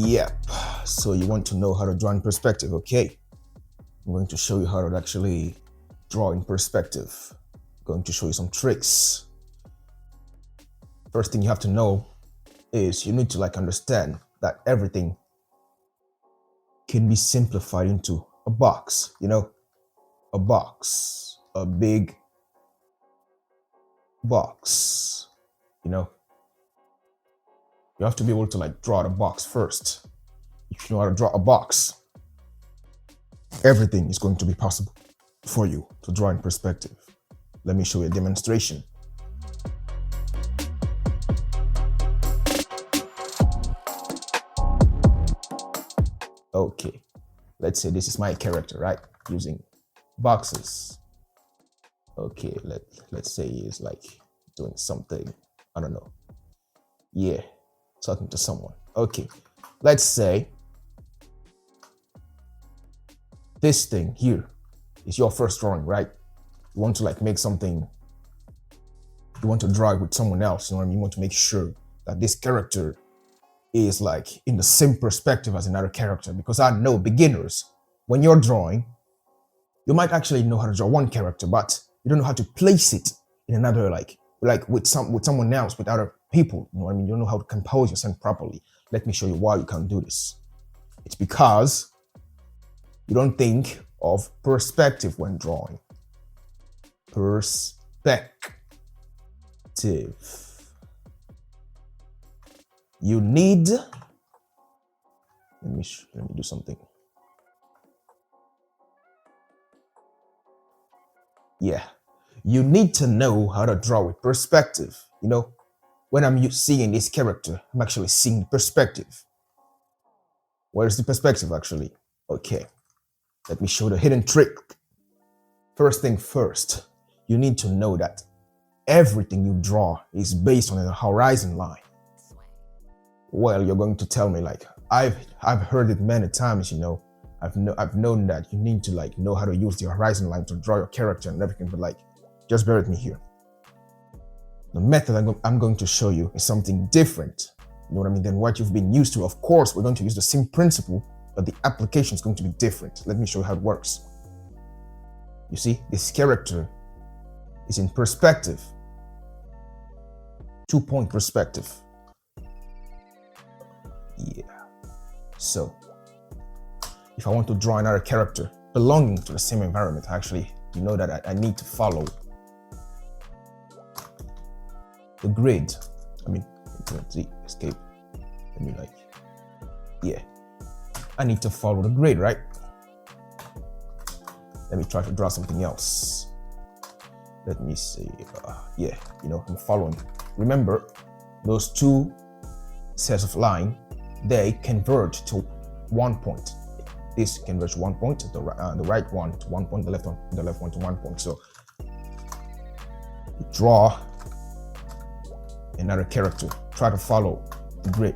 Yep, so you want to know how to draw in perspective, okay? I'm going to show you how to actually draw in perspective. I'm going to show you some tricks. First thing you have to know is you need to understand that everything can be simplified into a box, a box, a big box, you have to be able to draw the box first. If you know how to draw a box, everything is going to be possible for you to draw in perspective. Let me show you a demonstration. Okay, let's say this is my character, right? Using boxes. Okay, let's say he's doing something, I don't know. Yeah, talking to someone. Okay, let's say this thing here is your first drawing, right? You want to make something, you want to draw it with someone else, you know what I mean? You want to make sure that this character is in the same perspective as another character, because I know beginners, when you're drawing, you might actually know how to draw one character, but you don't know how to place it in another, with someone else, with other people, you know what I mean? You don't know how to compose yourself properly. Let me show you why you can't do this. It's because you don't think of perspective when drawing. Perspective. You need, let me do something. Yeah, you need to know how to draw with perspective. When I'm seeing this character, I'm actually seeing perspective. Where's the perspective actually? Okay, let me show the hidden trick. First thing first, you need to know that everything you draw is based on a horizon line. Well, you're going to tell me I've heard it many times, I've known that you need to know how to use the horizon line to draw your character and everything, but just bear with me here. The method I'm going to show you is something different, you know what I mean, than what you've been used to. Of course, we're going to use the same principle, but the application is going to be different. Let me show you how it works. You see, this character is in perspective, 2-point perspective. Yeah, so if I want to draw another character belonging to the same environment, you know that I need to follow the grid. Escape. Yeah, I need to follow the grid, right? Let me try to draw something else. Let me see. Yeah, I'm following. Remember, those two sets of line, they converge to 1 point. This converges 1 point, the right one to 1 point, the left one to 1 point. So draw another character. Try to follow the grid.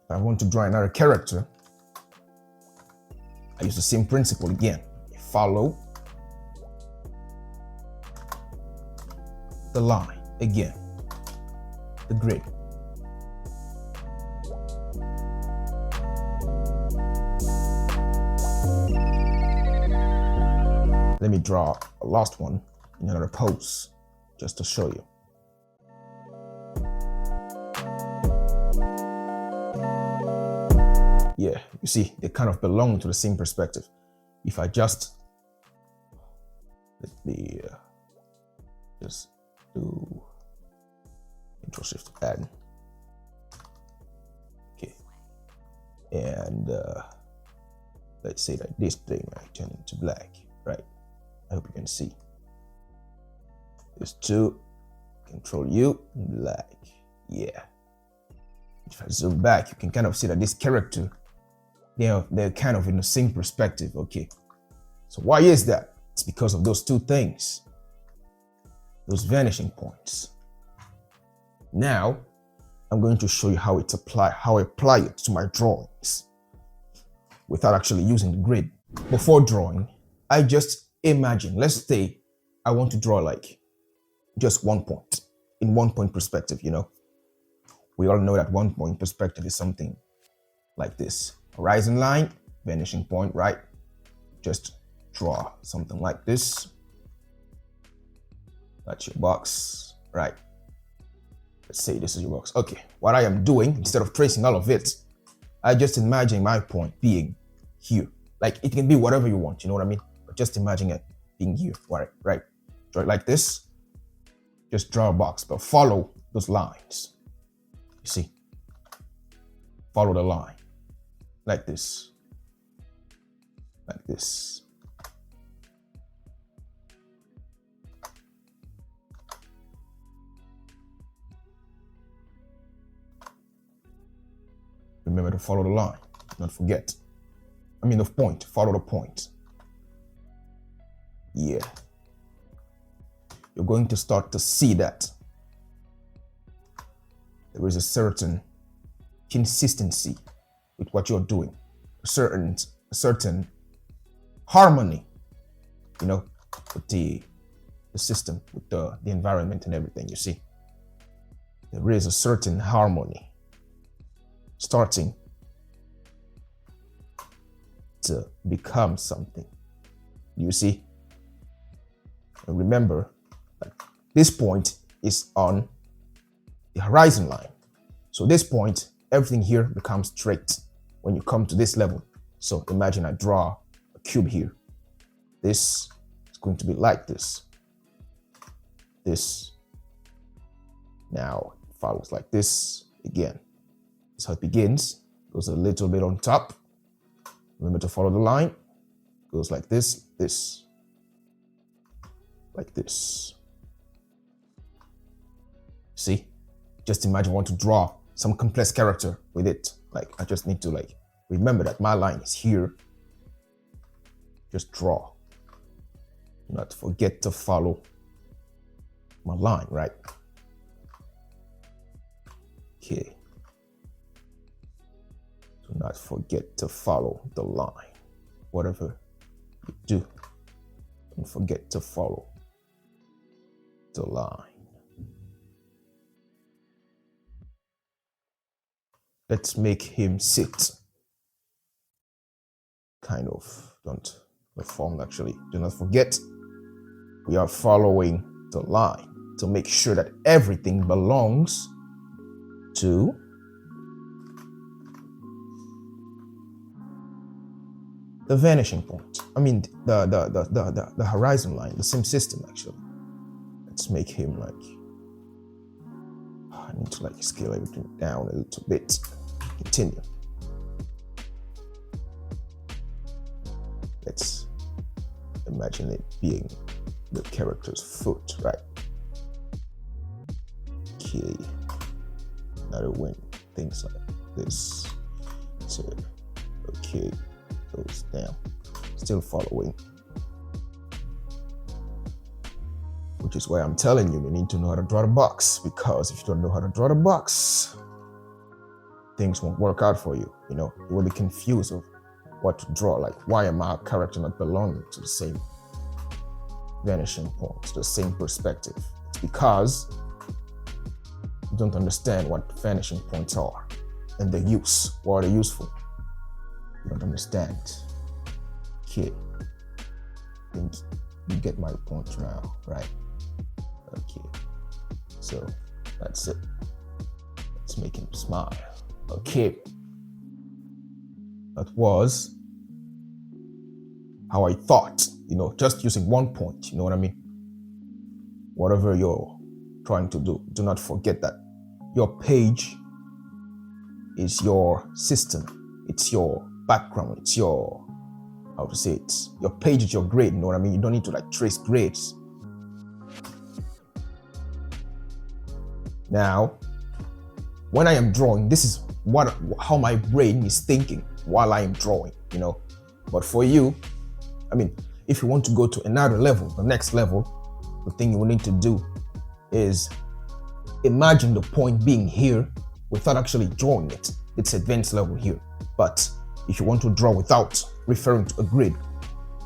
If I want to draw another character, I use the same principle again. Follow the line again, the grid. Let me draw a last one in another pose just to show you. Yeah, you see, they kind of belong to the same perspective. If I just just do Control Shift add. Okay, and let's say that this thing might turn into black, right? I hope you can see. There's 2, Control U, black. Yeah. If I zoom back, you can kind of see that this character, they're kind of in the same perspective. Okay, so why is that? It's because of those two things, those vanishing points. Now, I'm going to show you how I apply it to my drawings without actually using the grid. Before drawing, I just imagine, let's say I want to draw just 1 point. in 1 point perspective, we all know that 1 point perspective is something like this. Horizon line, vanishing point, right? Just draw something like this. That's your box, right? Let's say this is your box. Okay, what I am doing, instead of tracing all of it, I just imagine my point being here. Like, it can be whatever you want, you know what I mean? But just imagine it being here, right? Draw it like this. Just draw a box, but follow those lines. You see? Follow the line. Like this. Like this. Remember to follow the line. Don't forget. I mean the point. Follow the point. Yeah. You're going to start to see that there is a certain consistency with what you're doing. A certain harmony, with the system, with the environment and everything, you see. There is a certain harmony starting to become something. You see? And remember that this point is on the horizon line. So this point, everything here becomes straight when you come to this level. So imagine I draw a cube here. This is going to be like this. This now follows like this again. That's how it begins. Goes a little bit on top. Remember to follow the line. Goes like this, like this. See? Just imagine I want to draw some complex character with it. Like, I just need to remember that my line is here. Just draw. Do not forget to follow my line, right? Okay. Do not forget to follow the line. Whatever you do, don't forget to follow the line. Let's make him sit. Kind of, don't form actually. Do not forget, we are following the line to make sure that everything belongs to the vanishing point. I mean the horizon line, the same system actually. Let's make him I need to scale everything down a little bit. Continue. Let's imagine it being the character's foot, right? Okay. Now to win things like this. So, okay, goes down. Still following. Which is why I'm telling you, you need to know how to draw the box, because if you don't know how to draw the box, things won't work out for you. You will be confused of what to draw. Like, why am I a character not belonging to the same vanishing point, to the same perspective? It's because you don't understand what vanishing points are and their use. Why are they useful? You don't understand. Okay. I think you get my point now, right? Okay, so that's it. Let's make him smile. Okay, that was how I thought, just using 1 point, you know what I mean? Whatever you're trying to do, do not forget that your page is your system, it's your background, it's your, your page is your grade, you know what I mean? You don't need to trace grades. Now, when I am drawing, this is how my brain is thinking while I am drawing, But for you, if you want to go to another level, the next level, the thing you will need to do is imagine the point being here without actually drawing it. It's advanced level here. But if you want to draw without referring to a grid,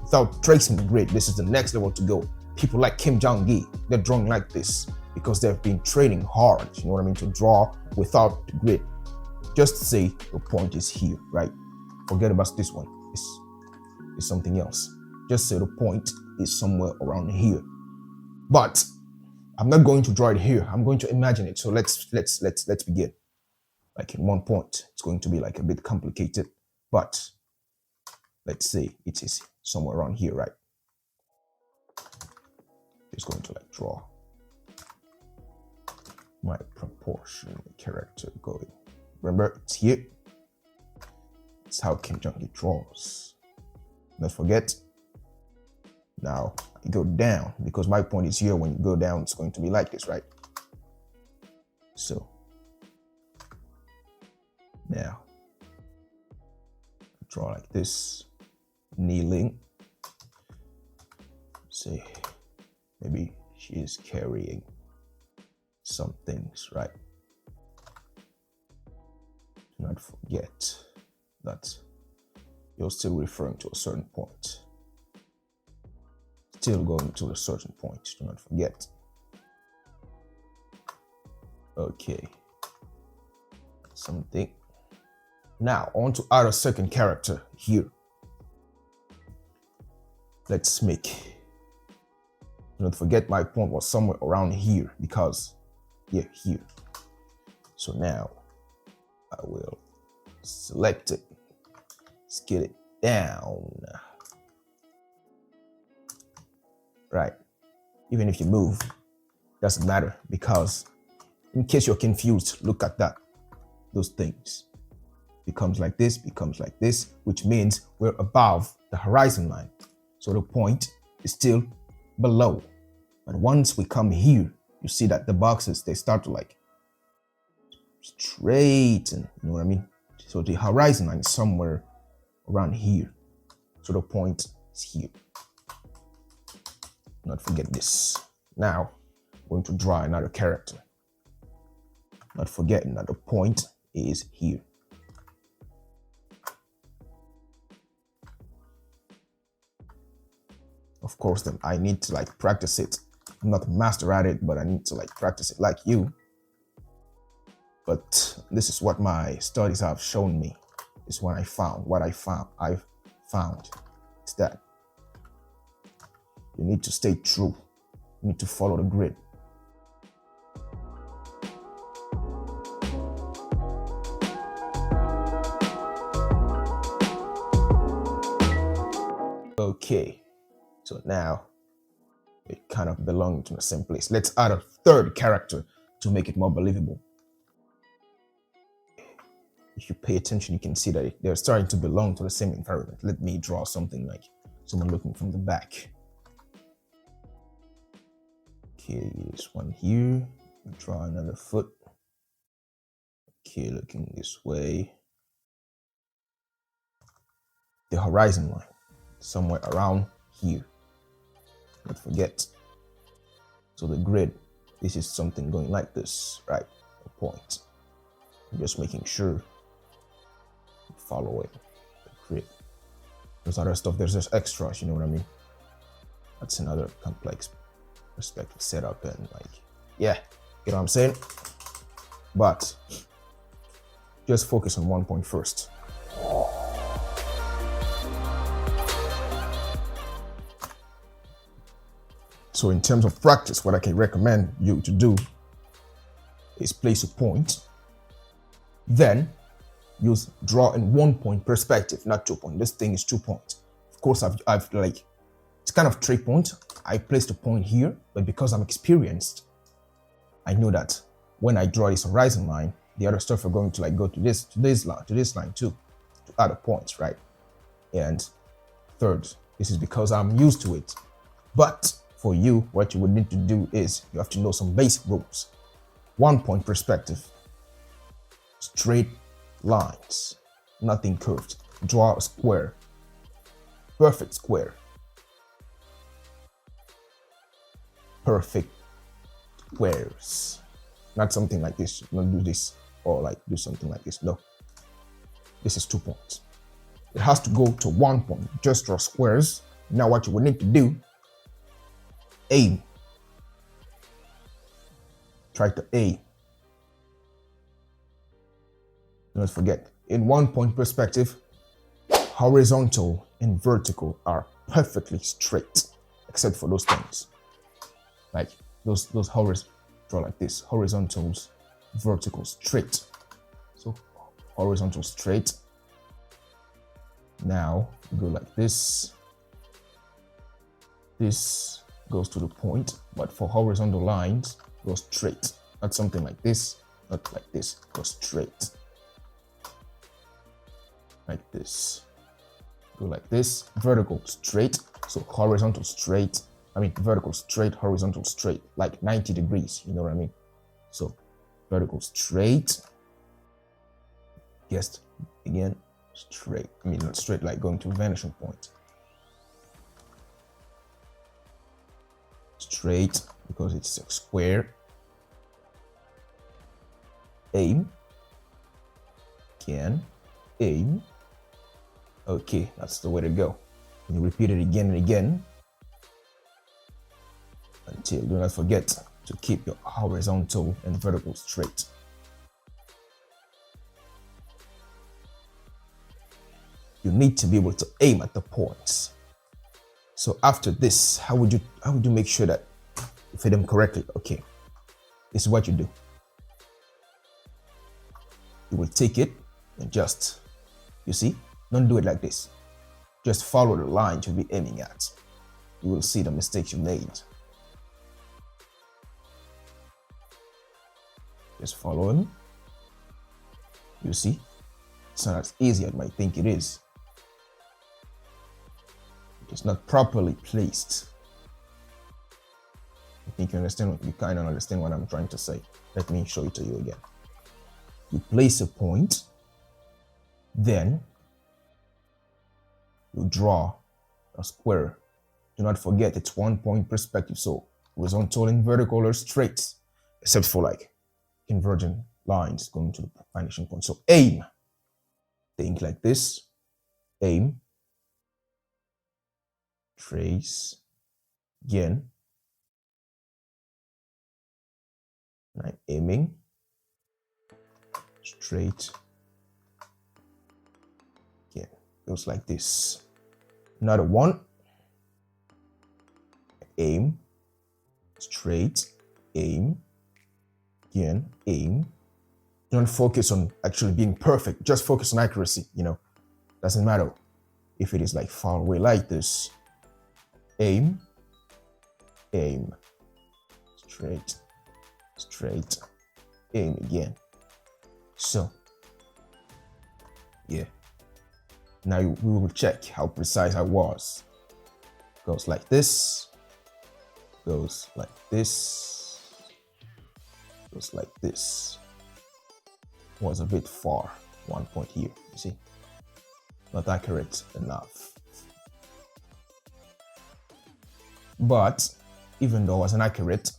without tracing the grid, this is the next level to go. People like Kim Jong-gi, they're drawing like this. because they've been training hard, you know what I mean, to draw without the grid. Just say the point is here, right? Forget about this one. It's something else. Just say the point is somewhere around here. But I'm not going to draw it here. I'm going to imagine it. So let's begin. Like in one point, it's going to be like a bit complicated, but let's say it is somewhere around here, right? Just going to like draw my proportion character going. Remember, it's here. It's how Kim Jong-il draws. Don't forget. Now I go down because my point is here. When you go down, it's going to be like this, right? So now draw like this, kneeling. Say maybe she is carrying some things, right? Do not forget that you're still referring to a certain point. Still going to a certain point. Do not forget. Okay. Something. Now, I want to add a second character here. Let's make. Do not forget my point was somewhere around here because, yeah, here. So now I will select it. Let's get it down. Right. Even if you move, doesn't matter because in case you're confused, look at that. Those things. Becomes like this, which means we're above the horizon line. So the point is still below. But once we come here, you see that the boxes, they start to like straighten, you know what I mean? So the horizon line is somewhere around here. So the point is here. Do not forget this. Now, I'm going to draw another character. Not forgetting that the point is here. Of course, then I need to like practice it. I'm not a master at it, but I need to like practice it like you. But this is what my studies have shown me. This is what I found. I've found is that you need to stay true. You need to follow the grid. Okay, so now it kind of belongs to the same place. Let's add a third character to make it more believable. If you pay attention, you can see that they're starting to belong to the same environment. Let me draw something like someone looking from the back. Okay, this one here. Draw another foot. Okay, looking this way. The horizon line, somewhere around here. Don't forget. So the grid, this is something going like this, right? A point. I'm just making sure you follow it. The grid. There's other stuff, there's just extras, you know what I mean? That's another complex perspective setup and like, yeah, you know what I'm saying? But just focus on one point first. So in terms of practice, what I can recommend you to do is place a point, then use draw in 1 point perspective, not 2 point. This thing is 2 points. Of course, I've like, it's kind of 3 point. I placed a point here, but because I'm experienced, I know that when I draw this horizon line, the other stuff are going to like go to this line too, to other points, right? And third, this is because I'm used to it. But for you, what you would need to do is you have to know some basic rules. 1 point perspective, straight lines, nothing curved. Draw a square, perfect square, perfect squares. Not something like this. Not do this or like do something like this. No, this is 2 points. It has to go to 1 point. Just draw squares. Now what you would need to do, aim try to aim. Do not forget, in 1-point perspective, horizontal and vertical are perfectly straight, except for those things. Like those draw like this, horizontals, vertical, straight. So horizontal, straight. Now go like this. This goes to the point, but for horizontal lines, go straight. Not something like this, not like this, go straight. Like this. Go like this, vertical, straight. So horizontal, straight. Vertical, straight, horizontal, straight, like 90 degrees, you know what I mean? So vertical, straight. Yes, again, straight. Not straight like going to a vanishing point. Straight, because it's a square. Aim. Again, aim. Okay, that's the way to go. And you repeat it again and again until, do not forget to keep your horizontal and vertical straight. You need to be able to aim at the points. So after this, how would you make sure that you fit them correctly? Okay, this is what you do. You will take it and just, you see, don't do it like this. Just follow the line you'll be aiming at. You will see the mistakes you made. Just follow him. You see, it's not as easy as I might think it is. It's not properly placed. I think you kind of understand what I'm trying to say. Let me show it to you again. You place a point, then you draw a square. Do not forget it's 1-point perspective, so horizontal and vertical are straight, except for like convergent lines going to the vanishing point. So aim. Think like this. Aim. Trace. Again. And I'm aiming. Straight. Again. Goes like this. Another one. Aim. Straight. Aim. Again, aim. Don't focus on actually being perfect. Just focus on accuracy, Doesn't matter if it is like far away like this. Aim. Aim. Straight. Straight. Aim again. So, yeah. Now we will check how precise I was. Goes like this. Goes like this. Goes like this. Was a bit far. 1 point here, you see? Not accurate enough. But even though I wasn't accurate,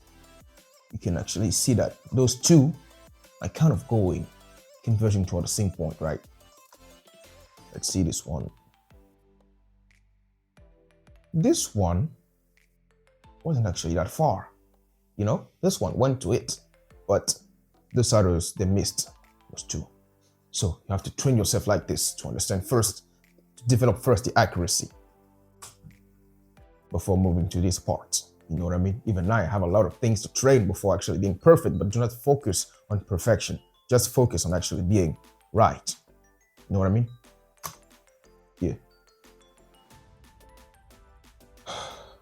you can actually see that those two are kind of converging toward the same point, right? Let's see this one. This one wasn't actually that far. This one went to it. But those others, they missed those two. So you have to train yourself like this to understand first, to develop first the accuracy before moving to this part. You know what I mean? Even now, I have a lot of things to train before actually being perfect, but do not focus on perfection. Just focus on actually being right. You know what I mean? Yeah.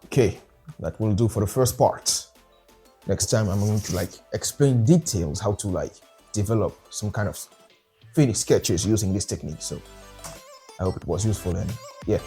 Okay, that will do for the first part. Next time I'm going to explain details how to develop some kind of finished sketches using this technique. So I hope it was useful and yeah.